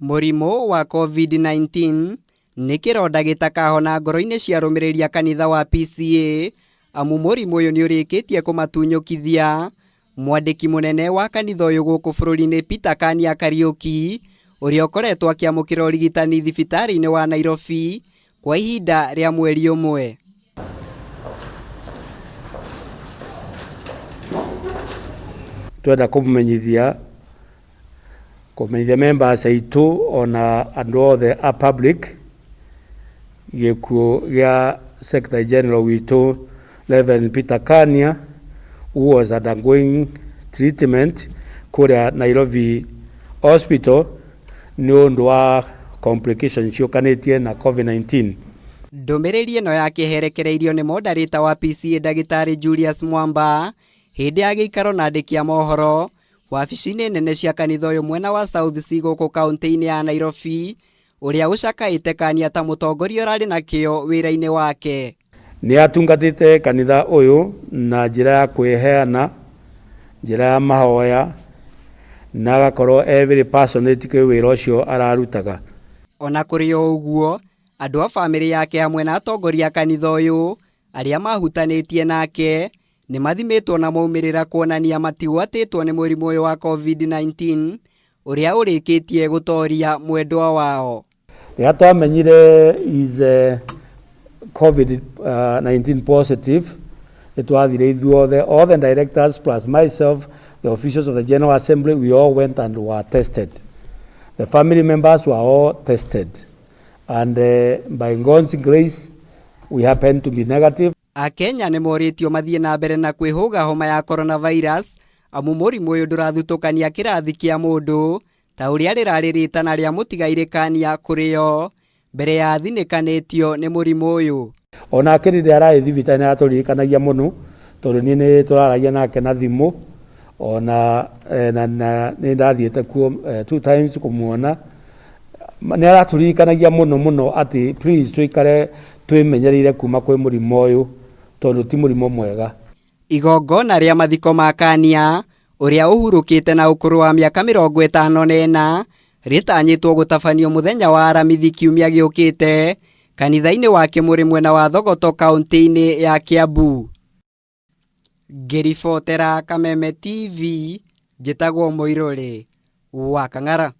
Mũrimũ wa COVID-19 nĩ kĩronda gĩtakahona ngoro-inĩ cia arũmĩrĩri a kanitha wa PCA, amu mũrimũ ũyũ nĩ ũrĩkĩtie kũmatunyũkithia. Mwandĩki mũnene wa kanitha ũyũ gũkũ bũrũri-inĩ Peter Kania Kariuki, ũrĩa ũkoretwo akĩamũkĩra ũrigitani thibitarĩ-inĩ wa Nairobi kwa ihinda rĩa mweri ũmwe. Twenda kũmenyithia members aitũ ona andũ othe a public gĩkuũ gĩa Secretary General witũ Reverend Peter Kania, who was undergoing treatment kũrĩa Nairobi Hospital nĩ ũndũ wa complications ciũkanĩtie na COVID-19. Ndũmĩrĩri ĩno yakĩherekereirio nĩ moderator wa PCA Ndagĩtarĩ Julius Mwamba hĩndĩ ya gĩikaro na andĩki a mohoro wabici-inĩ nene cia kanitha ũyũ mwena wa South C gũkũ kaunti-inĩ ya Nairobi, ũrĩa ũcakaĩte Kania ta mũtongoria ũrarĩ na kĩo wĩra-inĩ wake. Nĩ atungatĩte kanitha ũyũ na njĩra ya kwĩheana, njĩra ya mahoya, na agakorwo very passionate kwĩ wĩra ũcio ararutaga. Ona kũrĩ o ũguo, andũ a bamĩrĩ yake hamwe na atongoria a kanitha ũyũ arĩa mahutanĩtie nake nĩ mathimĩtwo na maumĩrĩra kuonania matigwatĩtwo nĩ mũrimũ ũyũ wa COVID-19 ũrĩa ũrĩkĩtie gũtoria mwendwa wao. Rĩrĩa twamenyire is COVID-19 positive, nĩtwathire ithuothe, all the directors plus myself, the officials of the General Assembly, we all went and were tested. The family members were all tested, and by God's grace we happened to be negative. Akenya nĩ morĩtio mathiĩ na mbere na kwĩhũga homa ya coronavirus, amu mũrimũ ũyũ ndũrathutũkania kĩrathi kĩa mũndũ ta ũrĩa rĩrarĩ rĩtana rĩa mũtigairĩ Kania kũrĩ o mbere ya athinĩkanĩtio nĩ mũrimũ ũyũ. Ona rĩrĩa ararĩ thibitarĩ nĩ aratũririkanagia mũno, tondũ niĩ nĩ tũraragia nake na thimũ, ona nĩ ndathiĩte kuo 2 times kũmuona. Nĩ aratũririkanagia mũno atĩ please tũikare twĩmenyereire kuma kwĩ mũrimũ ũyũ, tondũ ti mũrimũ mwega. Igongona rĩa mathiko ma Kania ũrĩa ũhurũkĩte na ũkũrũ wa mĩaka 54 rĩtanyĩtwo gũtabanio mũthenya wa Aramithi kiumia gĩũkĩte kanitha-inĩ wa Kĩmũrĩ mwena wa Thogoto kaunti-inĩ ya Kiambu. Ngĩribotera Kameme TV, njĩtagwo Mũirũrĩ wa Kang'ara.